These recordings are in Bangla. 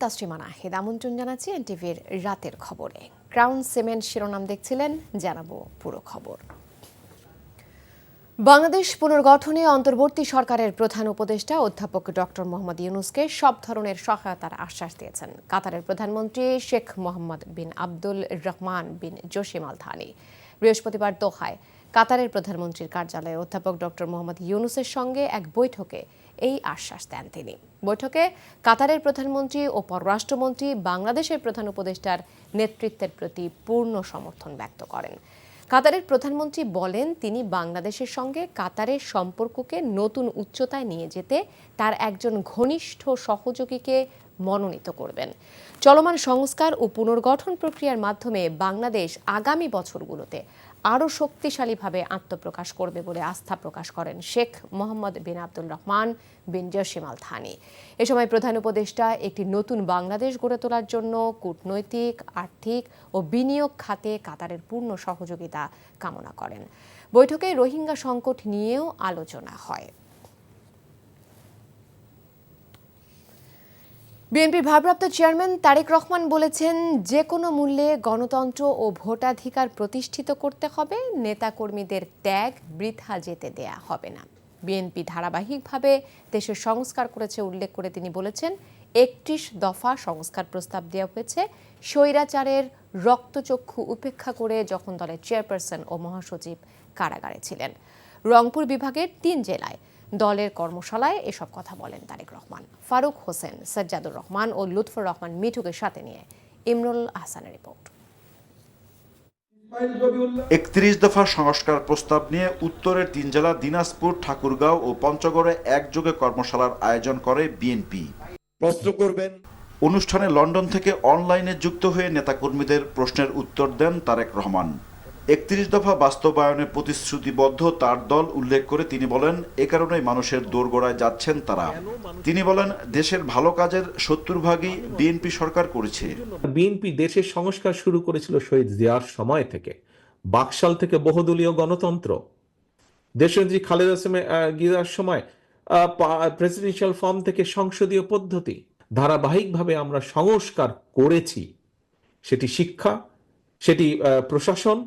তাসরিমা নাহিদ আমন্ত্রণ জানাচ্ছি এনটিভির রাতের খবরে। ক্রাউন সিমেন্ট শিরোনাম দেখছিলেন, জানাবো পুরো খবর। বাংলাদেশ পুনর্গঠনে অন্তর্বর্তী সরকারের প্রধান উপদেষ্টা অধ্যাপক ডক্টর মোহাম্মদ ইউনূসকে সব ধরনের সহায়তার আশ্বাস দিয়েছেন কাতারের প্রধানমন্ত্রী শেখ মোহাম্মদ বিন আব্দুল রহমান বিন জসিম আল থানি। বৃহস্পতিবার দোহায় কাতারের প্রধানমন্ত্রীর কার্যালয়ে অধ্যাপক ডক্টর মোহাম্মদ ইউনূসের সঙ্গে এক বৈঠকে এই আশ্বাস দেন তিনি। বৈঠকে কাতারের প্রধানমন্ত্রী ও পররাষ্ট্রমন্ত্রী বাংলাদেশের প্রধান উপদেষ্টার নেতৃত্বের প্রতি পূর্ণ সমর্থন ব্যক্ত করেন। কাতারের প্রধানমন্ত্রী বলেন, তিনি বাংলাদেশের সঙ্গে কাতারের সম্পর্ককে নতুন উচ্চতায় নিয়ে যেতে তার একজন ঘনিষ্ঠ সহযোগীকে মনোনীত করবেন। চলমান সংস্কার ও পুনর্গঠন প্রক্রিয়ার মাধ্যমে বাংলাদেশ আগামী বছরগুলোতে আরও শক্তিশালীভাবে আত্মপ্রকাশ করবে বলে আস্থা প্রকাশ করেন শেখ মোহাম্মদ বিন আব্দুল রহমান বিন জসিম আল থানি। এ সময় প্রধান উপদেষ্টা একটি নতুন বাংলাদেশ গড়ে তোলার জন্য কূটনৈতিক, আর্থিক ও বিনিয়োগ খাতে কাতারের পূর্ণ সহযোগিতা কামনা করেন। বৈঠকে রোহিঙ্গা সংকট নিয়েও আলোচনা হয়। বিএনপির ভারপ্রাপ্ত চেয়ারম্যান তারেক রহমান বলেছেন, যে কোনো মূল্যে গণতন্ত্র ও ভোটাধিকার প্রতিষ্ঠিত করতে হবে, নেতাকর্মীদের ত্যাগ বৃথা যেতে দেয়া হবে না। বিএনপি ধারাবাহিকভাবে দেশের সংস্কার করেছে উল্লেখ করে তিনি বলেছেন, ৩১ দফা সংস্কার প্রস্তাব দেওয়া হয়েছে স্বৈরাচারের রক্তচক্ষু উপেক্ষা করে যখন দলের চেয়ারপারসন ও মহাসচিব কারাগারে ছিলেন। রংপুর বিভাগের ৩ জেলায় দলের কর্মশালায় এসব কথা বলেন তারেক রহমান। ফারুক হোসেন, সাজ্জাদুর রহমান ও লুৎফর রহমান মিঠুকে সাথে নিয়ে ইমরুল আহসানের রিপোর্ট। ৩১ দফা সংস্কার প্রস্তাব নিয়ে উত্তরের ৩ জেলা দিনাজপুর, ঠাকুরগাঁও ও পঞ্চগড়ে একযোগে কর্মশালার আয়োজন করে বিএনপি। প্রশ্ন করবেন অনুষ্ঠানে লন্ডন থেকে অনলাইনে যুক্ত হয়ে নেতাকর্মীদের প্রশ্নের উত্তর দেন তারেক রহমান। ৩১ দফা বাস্তবায়নে প্রতিশ্রুতিবদ্ধ তার দল উল্লেখ করে তিনি বলেন, এ কারণেই মানুষের দোরগোড়ায় যাচ্ছেন তারা। তিনি বলেন, দেশের ভালো কাজের ৭০% বিএনপি সরকার করেছে। বিএনপি দেশের সংস্কার শুরু করেছিল শহীদ জিয়ার সময় থেকে। বাকশাল থেকে বহুদলীয় গণতন্ত্র, দেশনেত্রী খালেদা জিয়ার সময় প্রেসিডেন্সিয়াল ফর্ম থেকে সংসদীয় পদ্ধতি, ধারাবাহিকভাবে আমরা সংস্কার করেছি। সেটি শিক্ষা, সেটি প্রশাসন,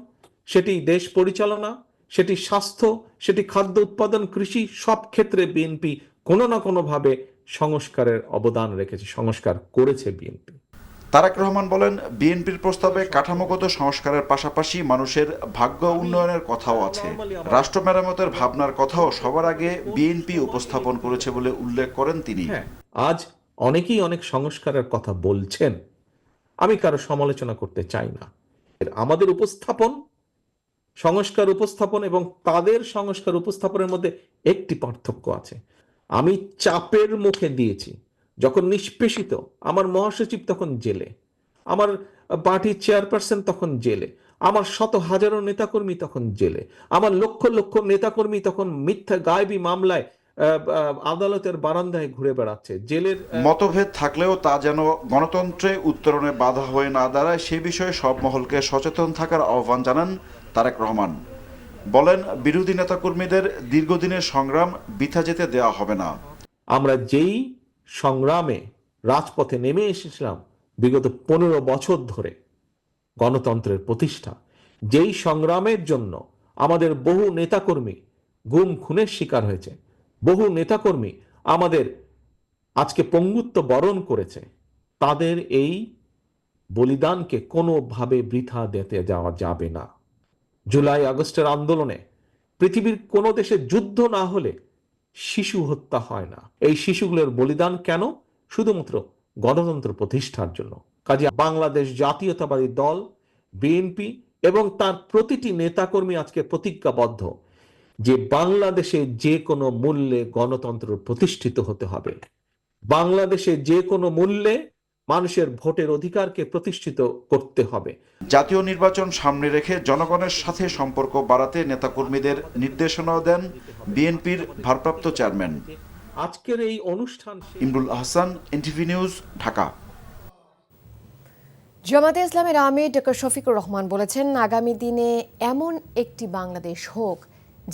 সেটি দেশ পরিচালনা, সেটি স্বাস্থ্য, সেটি খাদ্য উৎপাদন, কৃষি, সব ক্ষেত্রে বিএনপি কোনো না কোনোভাবে সংস্কারের অবদান রেখেছে, সংস্কার করেছে বিএনপি। তারেক রহমান বলেন, বিএনপির প্রস্তাবে কাঠামোগত সংস্কারের পাশাপাশি মানুষের ভাগ্য উন্নয়নের কথাও আছে। রাষ্ট্র মেরামতের ভাবনার কথাও সবার আগে বিএনপি উপস্থাপন করেছে বলে উল্লেখ করেন তিনি। আজ অনেকেই অনেক সংস্কারের কথা বলছেন, আমি কারো সমালোচনা করতে চাই না। আমাদের উপস্থাপন, সংস্কার উপস্থাপন এবং তাদের সংস্কার উপস্থাপনের মধ্যে একটি পার্থক্য আছে। আমি চাপের মুখে দিয়েছি, যখন নিষ্পেষিত, আমার মহাসচিব তখন জেলে, আমার পার্টির চেয়ারপারসন তখন জেলে, আমার শত হাজারো নেতাকর্মী তখন জেলে, আমার লক্ষ লক্ষ নেতাকর্মী তখন মিথ্যা গায়েবী মামলায় আদালতের বারান্দায় ঘুরে বেড়াচ্ছে। জেলের মতভেদ থাকলেও তা যেন গণতন্ত্রে উত্তরণে বাধা হয়ে না দাঁড়ায়, সে বিষয়ে সব মহলকে সচেতন থাকার আহ্বান জানান তারেক রহমান। বলেন, বিরোধী নেতাকর্মীদের দীর্ঘদিনের সংগ্রাম বৃথা যেতে দেওয়া হবে না। আমরা যেই সংগ্রামে রাজপথে নেমে এসেছিলাম বিগত 15 বছর ধরে, গণতন্ত্রের প্রতিষ্ঠা, যেই সংগ্রামের জন্য আমাদের বহু নেতাকর্মী গুম খুনের শিকার হয়েছে, বহু নেতাকর্মী আমাদের আজকে পঙ্গুত্ব বরণ করেছে, তাদের এই বলিদানকে কোনোভাবে বৃথা দিতে যাওয়া যাবে না। জুলাই আগস্টের আন্দোলনে পৃথিবীর কোনো দেশে যুদ্ধ না হলে শিশু হত্যা হয় না। এই শিশুগুলোর বলিদান কেন? শুধুমাত্র গণতন্ত্র প্রতিষ্ঠার জন্য। কাজে বাংলাদেশ জাতীয়তাবাদী দল বিএনপি এবং তার প্রতিটি নেতাকর্মী আজকে প্রতিজ্ঞাবদ্ধ যে বাংলাদেশে যে কোনো মূল্যে গণতন্ত্র প্রতিষ্ঠিত হতে হবে। বাংলাদেশে যে কোনো মূল্যে মানুষের ভোটের অধিকারকে প্রতিষ্ঠিত করতে হবে। জাতীয় নির্বাচন সামনে রেখে জনগণের সাথে সম্পর্ক বাড়াতে নেতাকর্মীদের নির্দেশনাও দেন বিএনপির ভারপ্রাপ্ত চেয়ারম্যান। আজকের এই অনুষ্ঠান। Imrul Ahsan, NTV news, Dhaka. জামায়াতে ইসলামের আমির ডক্টর শফিকুর রহমান বলেছেন, আগামী দিনে এমন একটি বাংলাদেশ হোক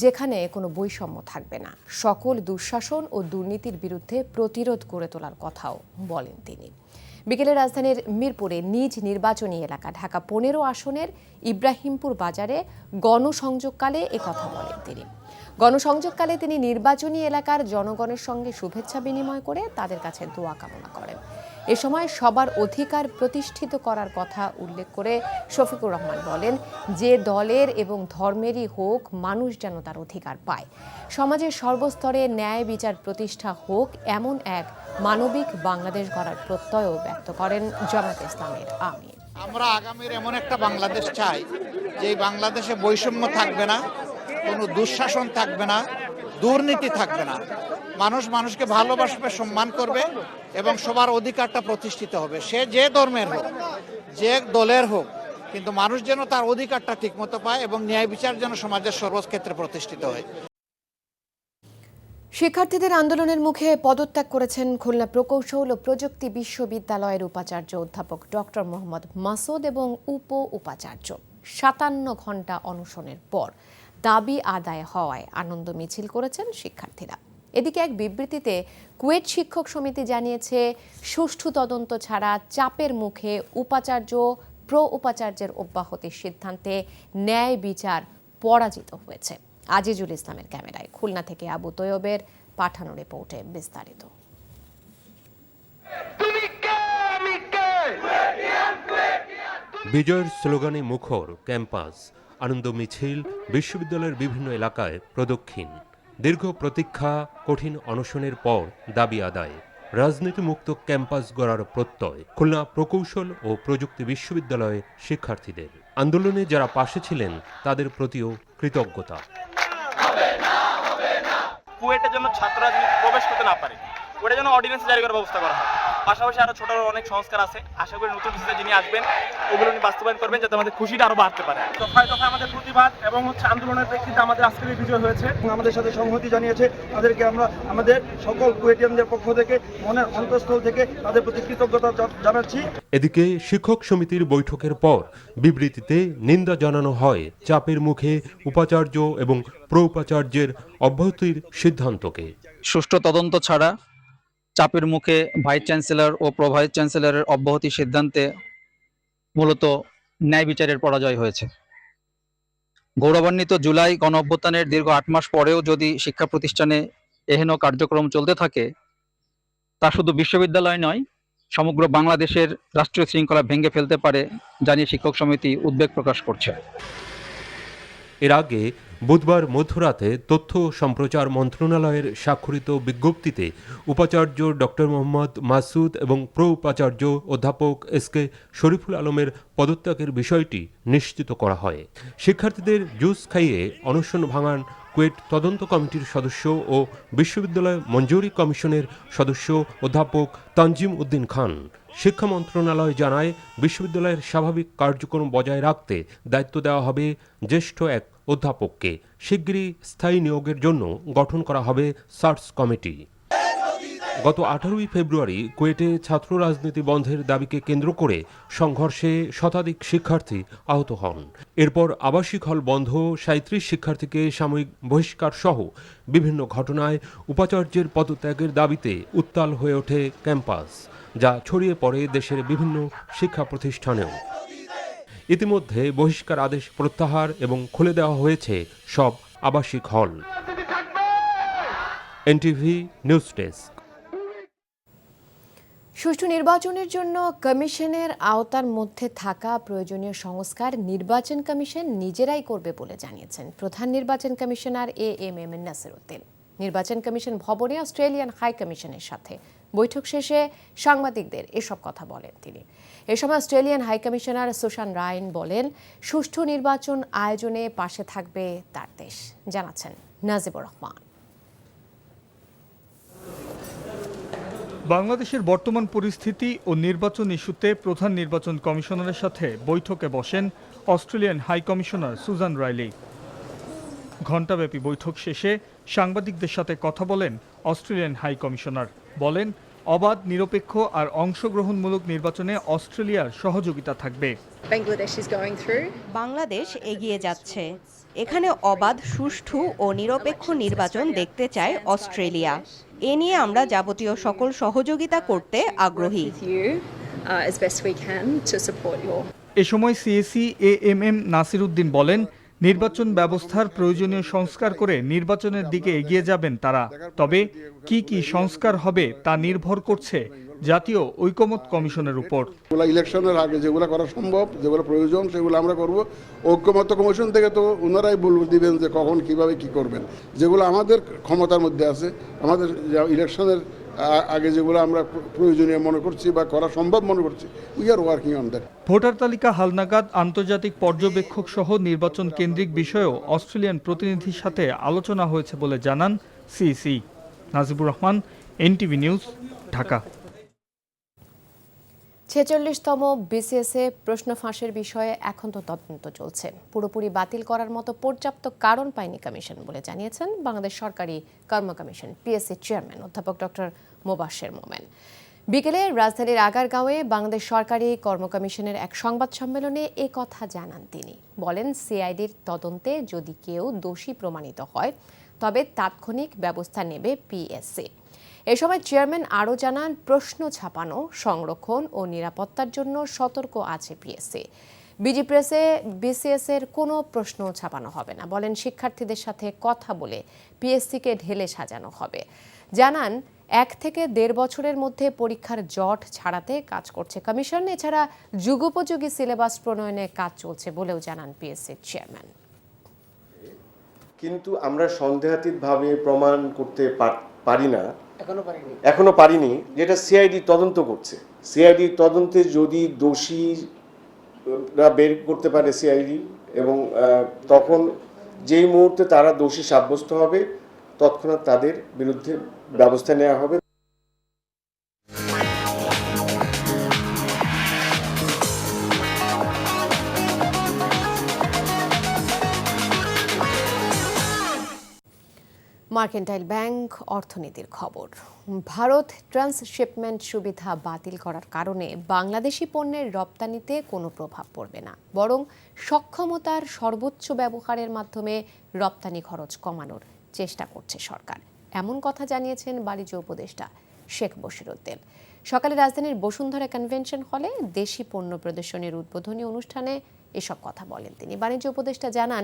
যেখানে কোনো বৈষম্য থাকবে না। সকল দুঃশাসন ও দুর্নীতির বিরুদ্ধে প্রতিরোধ গড়ে তোলার কথাও বলেন তিনি। বিকেলে রাজধানীর মিরপুরে নিজ নির্বাচনী এলাকা ঢাকা ১৫ আসনের ইব্রাহিমপুর বাজারে গণসংযোগকালে একথা বলেন তিনি। গণসংযোগকালে তিনি নির্বাচনী এলাকার জনগণের সঙ্গে শুভেচ্ছা বিনিময় করে তাদের কাছে দোয়া কামনা করেন। এ সময় সবার অধিকার প্রতিষ্ঠিত করার কথা উল্লেখ করে শফিকুর রহমান বলেন, যে দলের এবং ধর্মেরই হোক, মানুষ যেন তার অধিকার পায়। সমাজের সর্বস্তরে ন্যায় বিচার প্রতিষ্ঠা হোক, এমন এক মানবিক বাংলাদেশ গড়ার প্রত্যয়ও ব্যক্ত করেন জামায়াতে ইসলামের আমির। আমরা আগামীর এমন একটা বাংলাদেশ চাই যে বাংলাদেশে বৈষম্য থাকবে না, কোনো দুঃশাসন থাকবে না, দুর্নীতি থাকবে না, মানুষ মানুষকে ভালোবাসবে, সম্মান করবে এবং সবার অধিকারটা প্রতিষ্ঠিত হবে। সে যে ধর্মের হোক, যে দলের হোক, কিন্তু মানুষ যেন তার অধিকারটা ঠিকমতো পায় এবং ন্যায় বিচার যেন সমাজের সর্বক্ষেত্রে প্রতিষ্ঠিত হয়। শিক্ষার্থীদের আন্দোলনের মুখে পদত্যাগ করেছেন খুলনা প্রকৌশল ও প্রযুক্তি বিশ্ববিদ্যালয়ের উপাচার্য অধ্যাপক ডক্টর মোহাম্মদ মাসুদ এবং উপাচার্য। ৫৭ ঘণ্টা অনশনের পর দাবি আদায় হওয়ায় আনন্দ মিছিল করেছেন শিক্ষার্থীরা। এদিকে এক বিবৃতিতে কুয়েট শিক্ষক সমিতি জানিয়েছে, সুষ্ঠু তদন্ত ছাড়া চাপের মুখে উপাচার্য উপাচার্যের অব্যাহতির সিদ্ধান্তে ন্যায় বিচার পরাজিত হয়েছে। আজিজুল ইসলামের ক্যামেরায় খুলনা থেকে আবু তৈয়বের পাঠানো রিপোর্টে বিস্তারিত। বিজয়ের স্লোগানে মুখর ক্যাম্পাস, আনন্দ মিছিল বিশ্ববিদ্যালয়ের বিভিন্ন এলাকায় প্রদক্ষিণ। দীর্ঘ প্রতীক্ষা, কঠিন অনশনের পর দাবি আদায়, রাজনীতিমুক্ত ক্যাম্পাস গড়ার প্রত্যয় খুলনা প্রকৌশল ও প্রযুক্তি বিশ্ববিদ্যালয়ের শিক্ষার্থীদের। আন্দোলনে যারা পাশে ছিলেন তাদের প্রতিও কৃতজ্ঞতা। কুয়েটের জন্য ছাত্ররা যদি প্রবেশ করতে না পারে, ওটা যেন অর্ডিন্যান্স জারি করার ব্যবস্থা করা হয়। পাশাপাশি আরো ছোট অনেক সংস্কার আছে, আশা করি নতুন বিষয়ে যিনি আসবেন ওগুলো নিয়ে বাস্তবায়ন করবেন, যাতে আমাদের খুশিটা আরো বাড়তে পারে। দফায় দফায় আমাদের প্রতিবাদ এবং আন্দোলনের প্রেক্ষিতে আমাদের আজকের এই বিজয় হয়েছে এবং আমাদের সাথে সংহতি জানিয়েছে। তাদেরকে আমরা আমাদের সকল কুয়েটিয়ানদের পক্ষ থেকে মনের অন্তঃস্থল থেকে তাদের প্রতি কৃতজ্ঞতা জানাচ্ছি। এদিকে শিক্ষক সমিতির বৈঠকের পর বিবৃতিতে নিন্দা জানানো হয় চাপের মুখে উপাচার্য এবং উপাচার্যের অব্যাহতির সিদ্ধান্তকে। সুষ্ঠু তদন্ত ছাড়া চাপের মুখে ভাইস চ্যান্সেলর ও ভাইস চ্যান্সেলরের অব্যাহতি সিদ্ধান্তে মূলত ন্যায় বিচারের পরাজয় হয়েছে। গৌরবান্বিত জুলাই গণ অভ্যুত্থানের দীর্ঘ ৮ মাস পরেও যদি শিক্ষা প্রতিষ্ঠানে এহেন কার্যক্রম চলতে থাকে, তা শুধু বিশ্ববিদ্যালয় নয়, সমগ্র বাংলাদেশের রাষ্ট্রীয় শৃঙ্খলা ভেঙে ফেলতে পারে জানিয়ে শিক্ষক সমিতি উদ্বেগ প্রকাশ করছে। এর আগে বুধবার মধ্যরাতে তথ্য সম্প্রচার মন্ত্রণালয়ের স্বাক্ষরিত বিজ্ঞপ্তিতে উপাচার্য ডক্টর মোহাম্মদ মাসুদ এবং উপাচার্য অধ্যাপক এসকে শরীফুল আলমের পদত্যাগের বিষয়টি নিশ্চিত করা হয়। শিক্ষার্থীদের জুস খাইয়ে অনশন ভাঙান কুয়েট তদন্ত কমিটির সদস্য ও বিশ্ববিদ্যালয় মঞ্জুরি কমিশনের সদস্য অধ্যাপক তানজিম উদ্দিন খান। শিক্ষা মন্ত্রণালয় জানায়, বিশ্ববিদ্যালয়ের স্বাভাবিক কার্যক্রম বজায় রাখতে দায়িত্ব দেওয়া হবে জ্যেষ্ঠ এক অধ্যাপককে। শিগগিরই স্থায়ী নিয়োগের জন্য গঠন করা হবে সার্চ কমিটি। গত 18 ফেব্রুয়ারি কুয়েটে ছাত্র রাজনীতি বন্ধের দাবিকে কেন্দ্র করে সংঘর্ষে শতাধিক শিক্ষার্থী আহত হন। এরপর আবাসিক হল বন্ধ, 37 শিক্ষার্থীকে সাময়িক বহিষ্কার সহ বিভিন্ন ঘটনায় উপাচার্যের পদত্যাগের দাবিতে উত্তাল হয়ে ওঠে ক্যাম্পাস, যা ছড়িয়ে পড়ে দেশের বিভিন্ন শিক্ষা প্রতিষ্ঠানেও। ইতিমধ্যে বহিষ্কার আদেশ প্রত্যাহার এবং খুলে দেওয়া হয়েছে সব আবাসিক হল। NTV news desk. সুষ্ঠু নির্বাচনের জন্য কমিশনের আওতার মধ্যে থাকা প্রয়োজনীয় সংস্কার নির্বাচন কমিশন নিজেরাই করবে বলে জানিয়েছেন প্রধান নির্বাচন কমিশনার এএমএম নাসির উদ্দিন। নির্বাচন কমিশন ভবনে অস্ট্রেলিয়ান হাই কমিশনের সাথে বৈঠক শেষে সাংবাদিকদের এসব কথা বলেন তিনি। এ সময় অস্ট্রেলিয়ান হাই কমিশনার সুশান রায়ন বলেন, সুষ্ঠু নির্বাচন আয়োজনে পাশে থাকবে তার দেশ। জানাচ্ছেন নাজিবুর রহমান। বাংলাদেশের বর্তমান পরিস্থিতি ও নির্বাচন ইস্যুতে প্রধান নির্বাচন কমিশনারের সাথে বৈঠকে বসেন Australian high commissioner Susan Riley. ঘণ্টাব্যাপী বৈঠক শেষে সাংবাদিকদের সাথে কথা বলেন অস্ট্রেলিয়ান হাই কমিশনার। বলেন, অবাধ, নিরপেক্ষ আর অংশগ্রহণমূলক নির্বাচনে অস্ট্রেলিয়ার সহযোগিতা থাকবে। বাংলাদেশ এগিয়ে যাচ্ছে। এখানে অবাধ, সুষ্ঠু ও নিরপেক্ষ নির্বাচন দেখতে চায় অস্ট্রেলিয়া। এ নিয়ে আমরা যাবতীয় সকল সহযোগিতা করতে আগ্রহী। as best we can to support your. এ সময় সিএসি এএমএম নাসির উদ্দিন বলেন, নির্বাচন ব্যবস্থার প্রয়োজনীয় সংস্কার করে নির্বাচনের দিকে এগিয়ে যাবেন তারা। তবে কি কি সংস্কার হবে তা নির্ভর করছে জাতীয় ঐকমত্য কমিশনের উপর। ইলেকশনের আগে যেগুলো করা সম্ভব, যেগুলো প্রয়োজন, সেগুলো আমরা করব। ঐকমত্য কমিশন থেকে তো ওনারাই দিবেন যে কখন কিভাবে কি করবেন। যেগুলো আমাদের ক্ষমতার মধ্যে আছে, আমাদের ইলেকশনের আগে যেগুলো আমরা প্রয়োজনীয় মনে করছি বা করা সম্ভব মনে করছি, we are working on that. Voter তালিকা হালনাগাদ, আন্তর্জাতিক পর্যবেক্ষক সহ নির্বাচন কেন্দ্রিক বিষয়েও অস্ট্রেলিয়ান প্রতিনিধির সাথে আলোচনা হয়েছে বলে জানান CEC. Najibur Rahman, NTV news, Dhaka. 46তম বিসিএসে প্রশ্ন ফাঁসের বিষয়ে এখন তো তদন্ত চলছে। পুরোপুরি বাতিল করার মতো পর্যাপ্ত কারণ পায়নি কমিশন বলে জানিয়েছেন বাংলাদেশ সরকারি কর্ম কমিশন পিএসসি চেয়ারম্যান অধ্যাপক ডক্টর মোবাশ্বের মোমেন। বিকেলে রাজধানীর আগারগাঁওয়ে বাংলাদেশ সরকারি কর্ম কমিশনের এক সংবাদ সম্মেলনে এ কথা জানান তিনি। বলেন, সিআইডির তদন্তে যদি কেউ দোষী প্রমাণিত হয় তবে তাৎক্ষণিক ব্যবস্থা নেবে পিএসসি। এ সময় চেয়ারম্যান আরও জানান, প্রশ্ন ছাপানো, সংরক্ষণ ও নিরাপত্তার জন্য সতর্ক আছে পিএসসি। বিজি প্রেসে বিসিএস এর কোনো প্রশ্ন ছাপানো হবে না। বলেন, শিক্ষার্থীদের সাথে কথা বলে পিএসসিকে ঢেলে সাজানো হবে। জানান, 1 থেকে 1.5 বছরের মধ্যে পরীক্ষার জট ছাড়াতে কাজ করছে কমিশন। এছাড়া যুগোপযোগী সিলেবাস প্রণয়নে কাজ চলছে বলেও জানান পিএসসির চেয়ারম্যান। কিন্তু আমরা সন্দেহাতীতভাবে প্রমাণ করতে পারি না, এখনো পারিনি, যেটা সিআইডি তদন্ত করছে। সিআইডি তদন্তে যদি দোষীরা বের করতে পারে সিআইডি, এবং তখন যেই মুহূর্তে তারা দোষী সাব্যস্ত হবে তৎক্ষণাৎ তাদের বিরুদ্ধে ব্যবস্থা নেওয়া হবে। মার্কেন্টাইল ব্যাংক অর্থনীতির খবর। ভারত ট্রান্সশিপমেন্ট সুবিধা বাতিল করার কারণে বাংলাদেশি পণ্যের রপ্তানিতে কোনো প্রভাব পড়বে না, বরং সক্ষমতার সর্বোচ্চ ব্যবহারের মাধ্যমে রপ্তানি খরচ কমানোর চেষ্টা করছে সরকার। এমন কথা জানিয়েছেন বাণিজ্য উপদেষ্টা শেখ বশিরউদ্দিন। সকালে রাজধানীর বসুন্ধরা কনভেনশন হলে দেশি পণ্য প্রদর্শনীর উদ্বোধনী অনুষ্ঠানে এসব কথা বলেন তিনি। বাণিজ্য উপদেষ্টা জানান,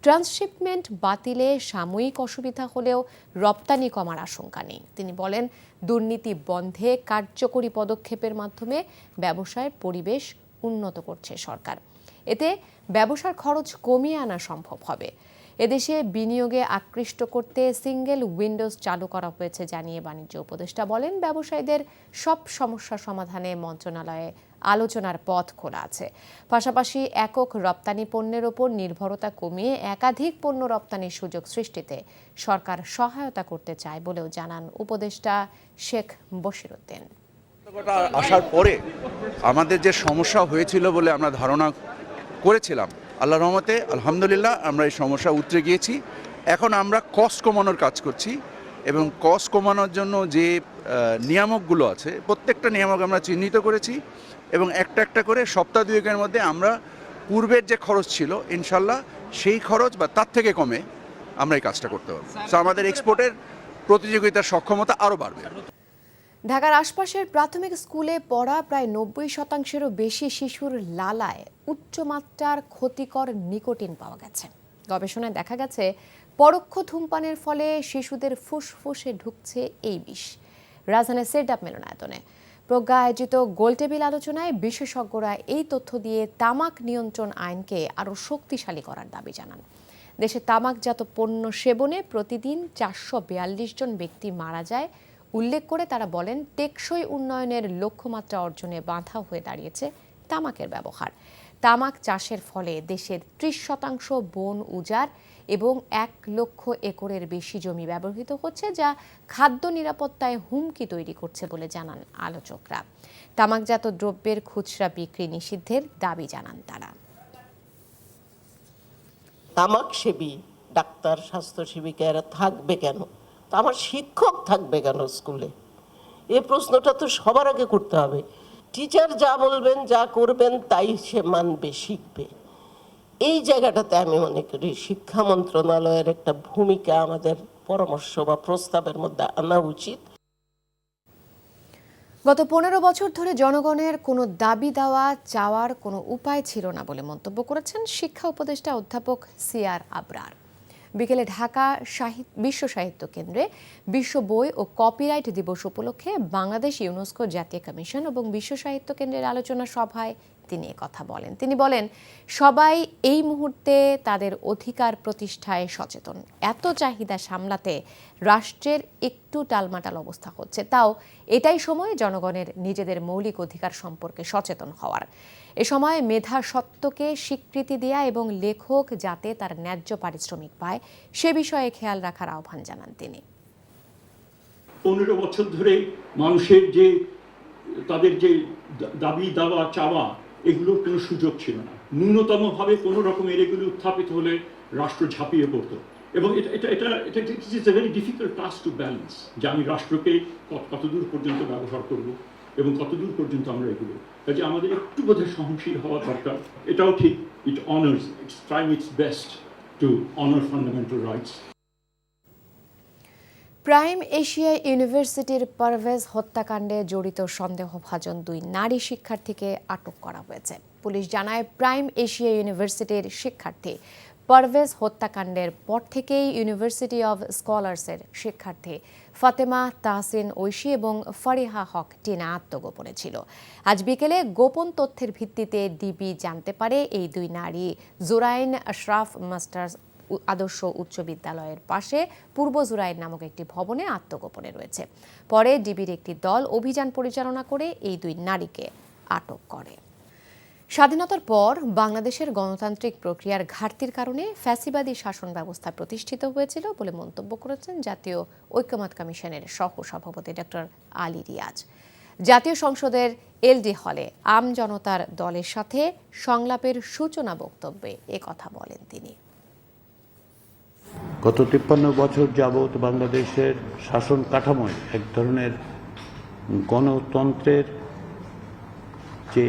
ট্রান্সশিপমেন্ট বাতিলে সাময়িক অসুবিধা হলেও রপ্তানি কমার আশঙ্কা নেই। তিনি বলেন, দুর্নীতি বন্ধে কার্যকরী পদক্ষেপের মাধ্যমে ব্যবসায়ের পরিবেশ উন্নত করছে সরকার। এতে ব্যবসার খরচ কমিয়ে আনা সম্ভব হবে। এদেশে বিনিয়োগে আকৃষ্ট করতে সিঙ্গেল উইন্ডোজ চালু করা হয়েছে জানিয়ে বাণিজ্য উপদেষ্টা বলেন, ব্যবসায়ীদের সব সমস্যা সমাধানে মন্ত্রণালয়ে আলোচনার পথ খোলা আছে। পাশাপাশি একক রপ্তানি পণ্যের ওপর নির্ভরতা কমিয়ে একাধিক পণ্য রপ্তানির সুযোগ সৃষ্টিতে সরকার সহায়তা করতে চায় বলেও জানান উপদেষ্টা শেখ বশিরউদ্দিন। আসার পরে আমাদের যে সমস্যা হয়েছিল বলে আমরা ধারণা করেছিলাম, আল্লাহর রহমতে আলহামদুলিল্লাহ আমরা এই সমস্যা উতরে গিয়েছি। এখন আমরা কস্ট কমানোর কাজ করছি, এবং কস্ট কমানোর জন্য যে নিয়ামকগুলো আছে প্রত্যেকটা নিয়ামক আমরা চিহ্নিত করেছি, এবং একটা একটা করে সপ্তাহ 2-এর মধ্যে আমরা পূর্বের যে খরচ ছিল ইনশাল্লাহ সেই খরচ বা তার থেকে কমে আমরা এই কাজটা করতে পারবো। তো আমাদের এক্সপোর্টের প্রতিযোগিতার সক্ষমতা আরও বাড়বে। ঢাকার আশপাশের প্রাথমিক স্কুলে পড়া প্রায় 90%-এরও বেশি শিশুর লালায় উচ্চমাত্রার ক্ষতিকর নিকোটিন পাওয়া গেছে। গবেষণায় দেখা গেছে, পরোক্ষ ধূমপানের ফলে শিশুদের ফুসফুসে ঢুকছে এই বিষ। রাজধানীর সেটআপ মিলনায়তনে প্রজ্ঞা আয়োজিত গোলটেবিল আলোচনায় বিশেষজ্ঞরা এই তথ্য দিয়ে তামাক নিয়ন্ত্রণ আইনকে আরও শক্তিশালী করার দাবি জানান। দেশে তামাকজাত পণ্য সেবনে প্রতিদিন 442 জন ব্যক্তি মারা যায় উল্লেখ করে তারা বলেন, টেকসই উন্নয়নের লক্ষ্যমাত্রা অর্জনে বাধা হয়ে দাঁড়িয়েছে তামাকের ব্যবহার। তামাক চাষের ফলে দেশের 30% বন উজাড় এবং 1 লক্ষ একরের বেশি জমি ব্যবহৃত হচ্ছে, যা খাদ্য নিরাপত্তায় হুমকি তৈরি করছে বলে জানান আলোচকরা। তামাকজাত দ্রব্যের খুচরা বিক্রি নিষিদ্ধের দাবি জানান তারা। তামাক সেবী ডাক্তার, স্বাস্থ্যসেবিকা এরা থাকবে কেন? আমার শিক্ষক থাকবে কেন স্কুলে? এই প্রশ্নটা তো সবার আগে করতে হবে। টিচার যা বলবেন, যা করবেন তাই সে মানবে, শিখবে। এই জায়গাটাতে আমি মনে করি শিক্ষা মন্ত্রণালয়ের একটা ভূমিকা আমাদের পরামর্শ বা প্রস্তাবের মধ্যে আনা উচিত। গত 15 বছর ধরে জনগণের কোনো দাবি দেওয়া চাওয়ার কোনো উপায় ছিল না বলে মন্তব্য করেছেন শিক্ষা উপদেষ্টা অধ্যাপক সিআর আবরার। বিকেলে ঢাকা বিশ্ব সাহিত্য কেন্দ্রে বিশ্ব বই ও কপিরাইট দিবস উপলক্ষে বাংলাদেশ ইউনেস্কো জাতীয় কমিশন এবং বিশ্ব সাহিত্য কেন্দ্রের আলোচনা সভায় তিনি কথা বলেন। তিনি বলেন, সবাই এই মুহূর্তে তাদের অধিকার প্রতিষ্ঠায় সচেতন। এত চাহিদা সামলাতে রাষ্ট্রের একটু টালমাটাল অবস্থা হচ্ছে, তাও এটাই সময় জনগণের নিজেদের মৌলিক অধিকার সম্পর্কে সচেতন হওয়ার। এ সময় মেধা সত্যকে স্বীকৃতি দেয়া এবং লেখক যাতে তার ন্যায্য পারিশ্রমিক পায় সে বিষয়ে খেয়াল রাখার আহ্বান জানান তিনি। 15 বছর ধরে মানুষের যে তাদের যে দাবি দাওয়া চাওয়া এগুলোর কোনো সুযোগ ছিল না। ন্যূনতমভাবে কোনো রকমের এগুলো উত্থাপিত হলে রাষ্ট্র ঝাঁপিয়ে পড়তো এবং এটা is a very difficult task to balance, যে আমি রাষ্ট্রকে কতদূর পর্যন্ত ব্যবহার করব এবং কতদূর পর্যন্ত আমরা এগুলো, কাজে আমাদের একটু বোধহয় সহনশীল হওয়া দরকার। এটাও ঠিক, it's trying it's best to honour fundamental rights. Prime Asia ইউনিভার্সিটির পারভেজ হত্যাকাণ্ডে জড়িত সন্দেহভাজন 2 নারী শিক্ষার্থীকে আটক করা হয়েছে। পুলিশ জানায়, প্রাইম এশিয়া ইউনিভার্সিটির শিক্ষার্থী পারভেজ হত্যাকাণ্ডের পর থেকেই ইউনিভার্সিটি অব স্কলার্সের শিক্ষার্থী ফাতেমা তাহসিন ঐশী এবং ফারিহা হক টিনা আত্মগোপনে ছিল। আজ বিকেলে গোপন তথ্যের ভিত্তিতে ডিবি জানতে পারে এই 2 নারী জুরাইন আশরাফ মাস্টার্স আদর্শ উচ্চ বিদ্যালয়ের পাশে পূর্ব জুরাইন নামক একটি ভবনে আত্মগোপনে রয়েছে। পরে ডিবির একটি দল অভিযান পরিচালনা করে এই 2 নারীকে আটক করে। স্বাধীনতার পর বাংলাদেশের গণতান্ত্রিক প্রক্রিয়ার ঘাটতির কারণে ফ্যাসিবাদী শাসন ব্যবস্থা প্রতিষ্ঠিত হয়েছিল বলে মন্তব্য করেছেন জাতীয় ঐক্যমত্য কমিশনের সহ-সভাপতি ডক্টর আলী রিয়াজ। জাতীয় সংসদের এলডি হলে আম জনতার দলের সাথে সংলাপের সূচনা বক্তব্যে একথা বলেন তিনি। গত 53 বছর যাবৎ বাংলাদেশের শাসন কাঠামোয় এক ধরনের গণতন্ত্রের যে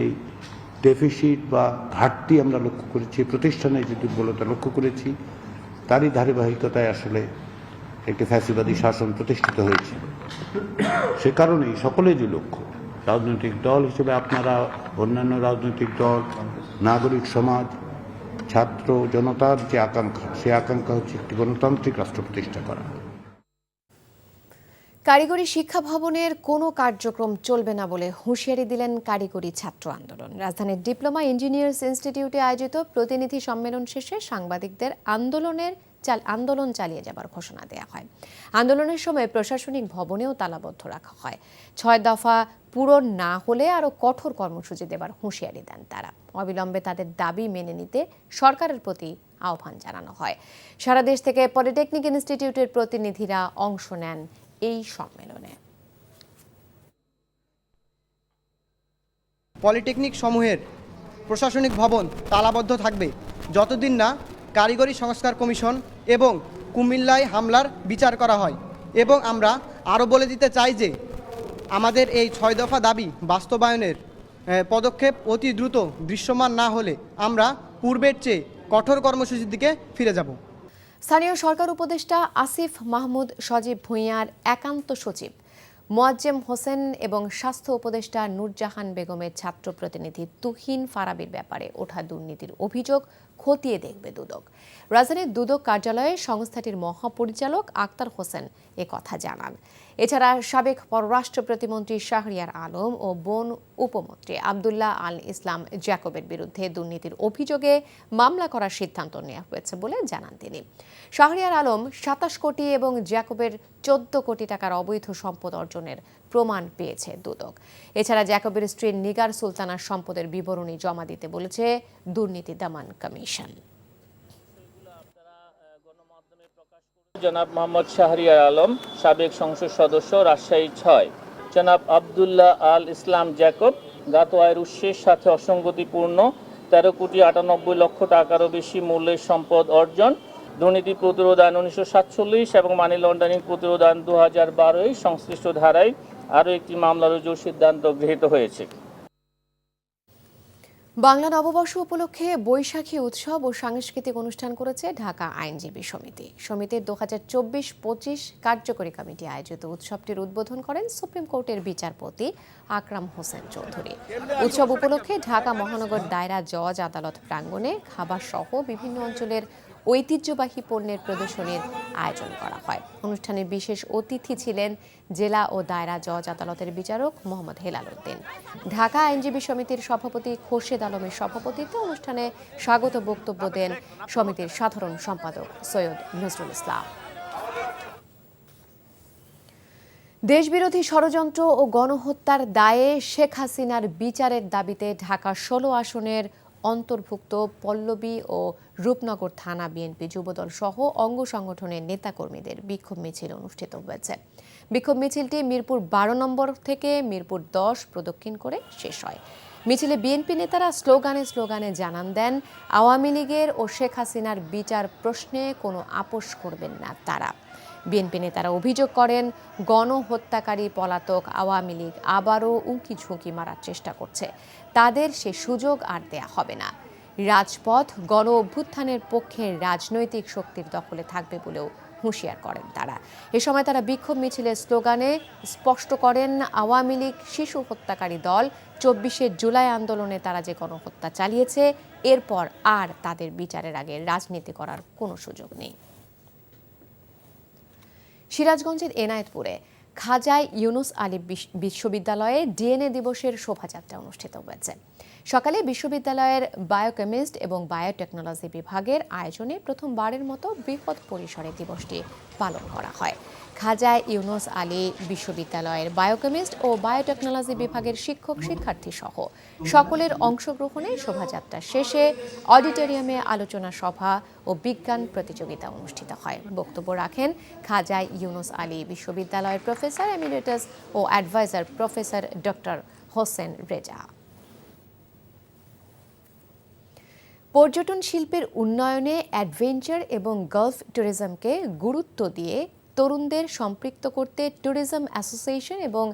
ডেফিসিট বা ঘাটতি আমরা লক্ষ্য করেছি, প্রতিষ্ঠানে যে দুর্বলতা লক্ষ্য করেছি, তারই ধারাবাহিকতায় আসলে একটি ফ্যাসিবাদী শাসন প্রতিষ্ঠিত হয়েছে। সে কারণেই সকলেরই লক্ষ্য, রাজনৈতিক দল হিসেবে আপনারা, অন্যান্য রাজনৈতিক দল, নাগরিক সমাজ, ছাত্র জনতার যে আকাঙ্ক্ষা, সে আকাঙ্ক্ষা হচ্ছে একটি গণতান্ত্রিক রাষ্ট্র প্রতিষ্ঠা করা। কারিগরি শিক্ষা ভবনের কোনো কার্যক্রম চলবে না বলে হুঁশিয়ারি দিলেন কারিগরি ছাত্র আন্দোলন। রাজধানীর ডিপ্লোমা ইঞ্জিনিয়ার্স ইনস্টিটিউটে আয়োজিত প্রতিনিধি সম্মেলন শেষে সাংবাদিকদের আন্দোলন চালিয়ে যাবার ঘোষণা দেওয়া হয়। আন্দোলনের সময় প্রশাসনিক ভবনেও তালাবদ্ধ রাখা হয়। 6 দফা পূরণ না হলে আরও কঠোর কর্মসূচি দেবার হুঁশিয়ারি দেন তারা। অবিলম্বে তাদের দাবি মেনে নিতে সরকারের প্রতি আহ্বান জানানো হয়। সারা দেশ থেকে পলিটেকনিক ইনস্টিটিউটের প্রতিনিধিরা অংশ নেন এই সম্মেলনে। পলিটেকনিক সমূহের প্রশাসনিক ভবন তালাবদ্ধ থাকবে যতদিন না কারিগরি সংস্কার কমিশন এবং কুমিল্লায় হামলার বিচার করা হয়। এবং আমরা আরও বলে দিতে চাই যে আমাদের এই 6 দফা দাবি বাস্তবায়নের পদক্ষেপ অতি দ্রুত দৃশ্যমান না হলে আমরা পূর্বের চেয়ে কঠোর কর্মসূচির দিকে ফিরে যাব। স্থানীয় সরকার উপদেষ্টা আসিফ মাহমুদ সজীব ভূঁইয়ার একান্ত সচিব মোয়াজ্জেম হোসেন এবং স্বাস্থ্য উপদেষ্টা নূরজাহান বেগমের ছাত্র প্রতিনিধি তুহিন ফারাবির ব্যাপারে ওঠা দুর্নীতির অভিযোগ খতিয়ে দেখবে দুদক। রাজধানীর দুদক কার্যালয়ে সংস্থাটির মহাপরিচালক আক্তার হোসেন কথা জানান। এছাড়া সাবেক পররাষ্ট্র প্রতিমন্ত্রী শাহরিয়ার আলম ও বন উপমন্ত্রী আবদুল্লাহ আল ইসলাম জ্যাকবের বিরুদ্ধে দুর্নীতির অভিযোগে মামলা করার সিদ্ধান্ত নেওয়া হয়েছে বলে জানান তিনি। শাহরিয়ার আলম 27 কোটি এবং জ্যাকবের 14 কোটি টাকার অবৈধ সম্পদ অর্জনের প্রমাণ পেয়েছে দুদক। এছাড়া জ্যাকবের স্ত্রী নিগার সুলতানার সম্পদের বিবরণী জমা দিতে বলেছে দুর্নীতি দমন কমিশন। জনাব মোহাম্মদ শাহরিয়ার আলম, সাবেক সংসদ সদস্য, রাজশাহী 6। জনাব আবদুল্লাহ আল ইসলাম জ্যাকব, জ্ঞাত আয়ের উৎসের সাথে অসঙ্গতিপূর্ণ 13 কোটি 98 লক্ষ টাকারও বেশি মূল্যের সম্পদ অর্জন, দুর্নীতি প্রতিরোধ আইন 1947 এবং মানি লন্ডারিং প্রতিরোধ আইন 2012 সংশ্লিষ্ট ধারায় আরও একটি মামলা রুজুর সিদ্ধান্ত গৃহীত হয়েছে। বাংলা নববর্ষ উপলক্ষে বৈশাখী উৎসব ও সাংস্কৃতিক অনুষ্ঠান করেছে ঢাকা আইনজীবী সমিতি। সমিতির 2024-25 কার্যকরী কমিটি আয়োজিত উৎসবটির উদ্বোধন করেন সুপ্রিম কোর্টের বিচারপতি আকরাম হোসেন চৌধুরী। উৎসব উপলক্ষে ঢাকা মহানগর দায়রা জজ আদালত প্রাঙ্গণে খাবার সহ বিভিন্ন অঞ্চলের ঐতিহ্যবাহী পণ্যের প্রদর্শনীর আয়োজন করা হয়। অনুষ্ঠানে বিশেষ অতিথি ছিলেন জেলা ও দায়রা জজ আদালতের বিচারক মোহাম্মদ হেলাল উদ্দিন। ঢাকা আইনজীবী সমিতির সভাপতি খোরশেদ আলমের সভাপতিত্বে অনুষ্ঠানে স্বাগত বক্তব্য দেন সমিতির সাধারণ সম্পাদক সৈয়দ নজরুল ইসলাম। দেশবিরোধী ষড়যন্ত্র ও গণহত্যার দায়ে শেখ হাসিনার বিচারের দাবিতে ঢাকা 16 আসনের অন্তর্ভুক্ত পল্লবী ও রূপনগর থানা বিএনপি যুবদল সহ অঙ্গ সংগঠনের নেতাকর্মীদের বিক্ষোভ মিছিল অনুষ্ঠিত হয়েছে। বিক্ষোভ মিছিলটি মিরপুর 12 নম্বর থেকে মিরপুর 10 প্রদক্ষিণ করে শেষ হয়। মিছিলে বিএনপি নেতারা স্লোগানে জানান দেন, আওয়ামী লীগের ও শেখ হাসিনার বিচার প্রশ্নে কোনো আপোষ করবেন না তারা। বিএনপি নেতারা অভিযোগ করেন, গণহত্যাকারী পলাতক আওয়ামী লীগ আবারও উঁকি ঝুঁকি মারার চেষ্টা করছে। তাদের সে সুযোগ আর দেয়া হবে না। রাজপথ গণ অভ্যুত্থানের পক্ষে রাজনৈতিক শক্তির দখলে থাকবে বলেও হুঁশিয়ার করেন তারা। এ সময় তারা বিক্ষোভ মিছিলের স্লোগানে স্পষ্ট করেন, আওয়ামী লীগ শিশু হত্যাকারী দল। 24শে জুলাই আন্দোলনে তারা যে গণহত্যা চালিয়েছে, এরপর আর তাদের বিচারের আগে রাজনীতি করার কোনো সুযোগ নেই। সিরাজগঞ্জের এনায়েতপুরে খাজা ইউনুস আলী বিশ্ববিদ্যালয়ে ডিএনএ দিবসের শোভাযাত্রা অনুষ্ঠিত হয়েছে। সকালে বিশ্ববিদ্যালয়ের বায়োকেমিস্ট এবং বায়োটেকনোলজি বিভাগের আয়োজনে প্রথমবারের মতো বৃহৎ পরিসরে দিবসটি পালন করা হয়। খাজা ইউনুস আলী বিশ্ববিদ্যালয়ের বায়োকেমিস্ট ও বায়োটেকনোলজি বিভাগের শিক্ষক শিক্ষার্থী সহ সকলের অংশগ্রহণে শোভাযাত্রা শেষে অডিটোরিয়ামে আলোচনা সভা ও বিজ্ঞান প্রতিযোগিতা অনুষ্ঠিত হয়। বক্তব্য রাখেন খাজা ইউনুস আলী বিশ্ববিদ্যালয়ের প্রফেসর এমিরেটাস ও adviser professor doctor Hossain Reza. পর্যটন শিল্পের উন্নয়নে অ্যাডভেঞ্চার এবং গলফ ট্যুরিজমকে গুরুত্ব দিয়ে তরুণদের সম্পৃক্ত করতে ট্যুরিজম অ্যাসোসিয়েশন এবং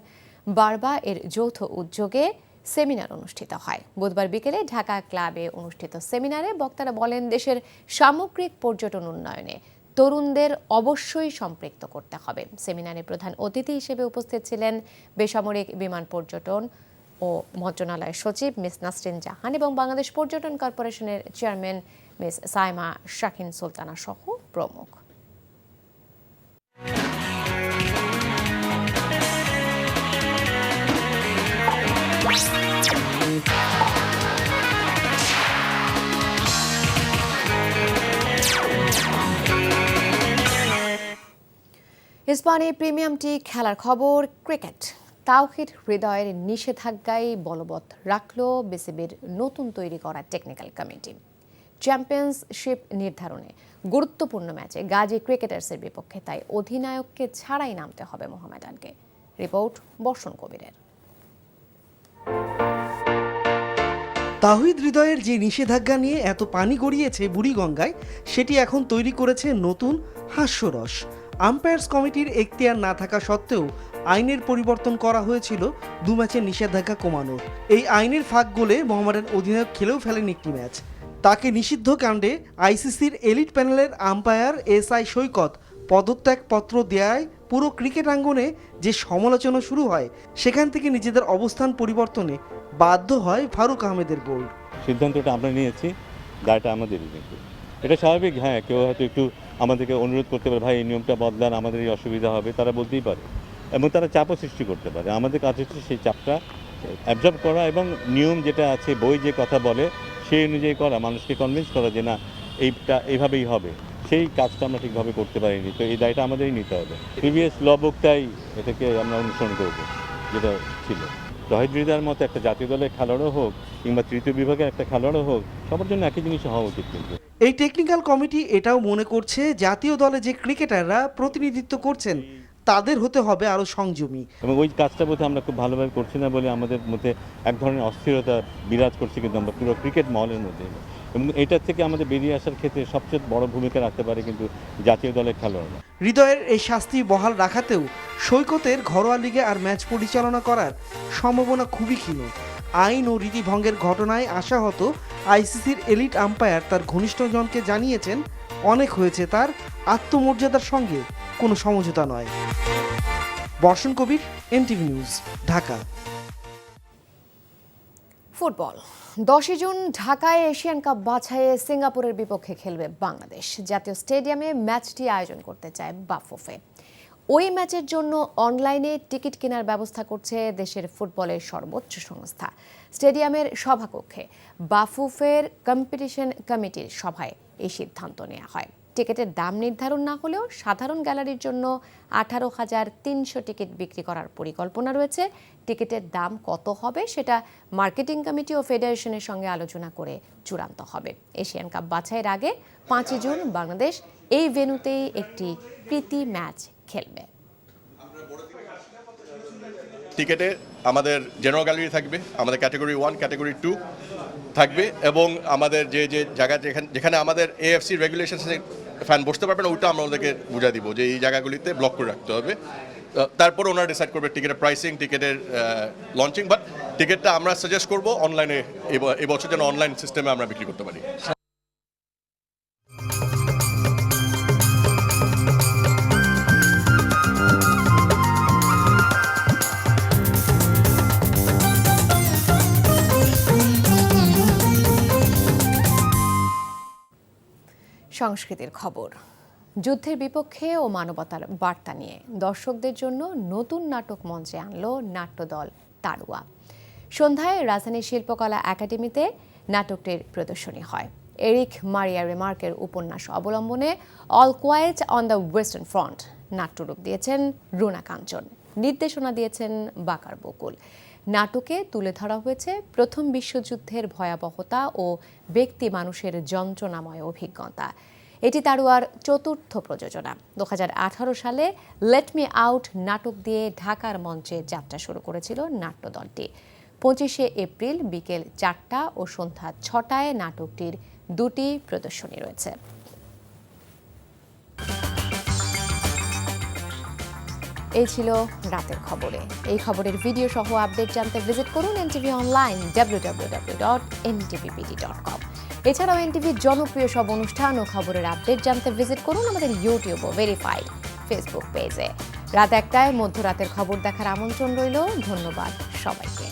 বারবা এর যৌথ উদ্যোগে সেমিনার অনুষ্ঠিত হয়। বুধবার বিকেলে ঢাকা ক্লাবে অনুষ্ঠিত সেমিনারে বক্তারা বলেন, দেশের সামগ্রিক পর্যটন উন্নয়নে তরুণদের অবশ্যই সম্পৃক্ত করতে হবে। সেমিনারে প্রধান অতিথি হিসেবে উপস্থিত ছিলেন বেসামরিক বিমান পর্যটন ও মন্ত্রণালয়ের সচিব মিস নাসরিন জাহান এবং বাংলাদেশ পর্যটন কর্পোরেশনের চেয়ারম্যান মিস সাইমা শাকিন সুলতানা সহ প্রমুখ। ইসপানি প্রিমিয়াম টি খেলার খবর। ক্রিকেট তাওহিদ হৃদয়ের নিষেধাজ্ঞায় বলবৎ রাখল বিসিবির নতুন তৈরি করা টেকনিক্যাল কমিটি। চ্যাম্পিয়নশিপ নির্ধারণে গুরুত্বপূর্ণ ম্যাচে গাজী ক্রিকেটার্সের বিপক্ষে তাই অধিনায়ককে ছাড়াই নামতে হবে মোহামেডানকে। রিপোর্ট বর্ষণ কবিরের। তাওহিদ হৃদয়ের যে নিষেধাজ্ঞা নিয়ে এত পানি গড়িয়েছে বুড়িগঙ্গায়, সেটি এখন তৈরি করেছে নতুন হাস্যরস। আম্পায়ার্স কমিটির এখতিয়ার না থাকা সত্ত্বেও আইনের পরিবর্তন করা হয়েছিল 2 ম্যাচের নিষেধাজ্ঞা কমানোর। এই আইনের ফাঁক গলে মোহামেডান অধিনায়ক খেলেও ফেলেন একটি ম্যাচ। তাকে নিষিদ্ধ কাণ্ডে আইসিসির এলিট প্যানেলের আম্পায়ার SI সৈকত পদত্যাগপত্র দেয়ায় পুরো ক্রিকেট আঙ্গনে যে সমালোচনা শুরু হয়, সেখান থেকে নিজেদের অবস্থান পরিবর্তনে বাধ্য হয় ফারুক আহমেদের বোর্ড। সিদ্ধান্তটা আমরা নিয়েছি, দায়টা আমাদেরই। কিন্তু এটা স্বাভাবিক। হ্যাঁ, কেউ হয়তো একটু আমাদেরকে অনুরোধ করতে পারে, ভাই এই নিয়মটা বদলান, আমাদের এই অসুবিধা হবে, তারা বলতেই পারে এবং তারা চাপও সৃষ্টি করতে পারে। আমাদের কাজ হচ্ছে সেই চাপটা অ্যাবজর্ব করা এবং নিয়ম যেটা আছে, বই যে কথা বলে সেই অনুযায়ী করা, মানুষকে কনভিন্স করা যে না এইটা এইভাবেই হবে। সেই কাজটা আমরা ঠিকভাবে করতে পারিনি, তো এই দায়টা আমাদেরই নিতে হবে। প্রিভিয়াস ল বুকটাই এটাকে আমরা অনুসরণ করব, যেটা ছিল। তাওহিদ হৃদয়ের মতো একটা জাতীয় দলের খেলোয়াড়ও হোক কিংবা তৃতীয় বিভাগের একটা খেলোয়াড়ও হোক, সবার জন্য একই জিনিস হওয়া উচিত। কিন্তু এই টেকনিক্যাল কমিটি এটাও মনে করছে, জাতীয় দলে যে ক্রিকেটাররা প্রতিনিধিত্ব করছেন তাদের হতে হবে আরও সংযমী। এবং ওই কাজটা বোধহয় আমরা খুব ভালোভাবে করছি না বলে আমাদের মধ্যে এক ধরনের অস্থিরতা বিরাজ করছে, কিন্তু আমরা পুরো ক্রিকেট মহলের মধ্যে। এবং এটা থেকে আমাদের বেরিয়ে আসার ক্ষেত্রে সবচেয়ে বড় ভূমিকা রাখতে পারে কিন্তু জাতীয় দলের খেলোয়াড়রা। হৃদয়ের এই শাস্তি বহাল রাখাতেও সৈকতের ঘরোয়া লিগে আর ম্যাচ পরিচালনা করার সম্ভাবনা খুবই ক্ষীণ। আইন ও রীতি ভঙ্গের ঘটনায় আশাহত আইসিসির এলিট আম্পায়ার তার ঘনিষ্ঠজনকে জানিয়েছেন অনেক হয়েছে, তার আত্মমর্যাদার সঙ্গে কোনো সমঝোতা নয়। Barshan Kabir, NTV news, Dhaka. Football 10 June ঢাকায় এশিয়ান কাপ বাছাইয়ে সিঙ্গাপুরের বিপক্ষে খেলবে বাংলাদেশ। জাতীয় স্টেডিয়ামে ম্যাচটি আয়োজন করতে চায় বাফুফে। ওই ম্যাচের জন্য অনলাইনে টিকিট কেনার ব্যবস্থা করছে দেশের ফুটবলের সর্বোচ্চ সংস্থা। স্টেডিয়ামের সভাকক্ষে বাফুফের কম্পিটিশন কমিটির সভায় এই সিদ্ধান্ত নেওয়া হয়। টিকিটের দাম নির্ধারণ না হলেও সাধারণ গ্যালারির জন্য 18,300 টিকিট বিক্রি করার পরিকল্পনা রয়েছে। টিকিটের দাম কত হবে সেটা মার্কেটিং কমিটি ও ফেডারেশনের সঙ্গে আলোচনা করে চূড়ান্ত হবে। এশিয়ান কাপ বাছাইয়ের আগে 5 জুন বাংলাদেশ এই ভেন্যুতেই একটি প্রীতি ম্যাচ খেলবে। টিকেটে আমাদের জেনারেল গ্যালারি থাকবে, আমাদের ক্যাটাগরি 1, ক্যাটাগরি 2 থাকবে, এবং আমাদের যে যে জায়গা যেখানে আমাদের এএফসি রেগুলেশনসে ফ্যান বসতে পারবে না, ওইটা আমরা ওদেরকে বুঝিয়ে দিব যে এই জায়গাগুলিতে ব্লক করে রাখতে হবে। তারপর ওনারা ডিসাইড করবে টিকিটের প্রাইসিং, টিকিটের লঞ্চিং। বাট টিকিটটা আমরা সাজেস্ট করবো অনলাইনে এই বছর যেন অনলাইন সিস্টেমে আমরা বিক্রি করতে পারি। সংস্কৃতির খবর। যুদ্ধের বিপক্ষে ও মানবতার বার্তা নিয়ে দর্শকদের জন্য নতুন নাটক মঞ্চে আনলো নাট্যদল তাড়ুয়া। সন্ধ্যায় রাজধানী শিল্পকলা একাডেমিতে নাটকটির প্রদর্শনী হয়। এরিক মারিয়া রেমার্কের উপন্যাস অবলম্বনে all quiet on the western front নাট্যরূপ দিয়েছেন রুনা কাঞ্চন, নির্দেশনা দিয়েছেন বাকার বকুল। নাটকে তুলে ধরা হয়েছে প্রথম বিশ্বযুদ্ধের ভয়াবহতা ও ব্যক্তি মানুষের যন্ত্রণাময় অভিজ্ঞতা। এটি তাড়ুয়ার 4র্থ প্রযোজনা। 2018 সালে লেট মি আউট নাটক দিয়ে ঢাকার মঞ্চে যাত্রা শুরু করেছিল নাট্যদলটি। 25 এপ্রিল বিকেল 4টা ও সন্ধ্যা 6টায় নাটকটির 2টি প্রদর্শনী রয়েছে। এই ছিল রাতের খবরে। এই খবরের ভিডিও সহ আপডেট জানতে ভিজিট করুন এনটিভি অনলাইন www.ntvpt.com। এছাড়াও এনটিভির জনপ্রিয় সব অনুষ্ঠান ও খবরের আপডেট জানতে ভিজিট করুন আমাদের ইউটিউব ও ভেরিফাইড ফেসবুক পেজে। রাত 1টায় মধ্যরাতের খবর দেখার আমন্ত্রণ রইল। ধন্যবাদ সবাইকে।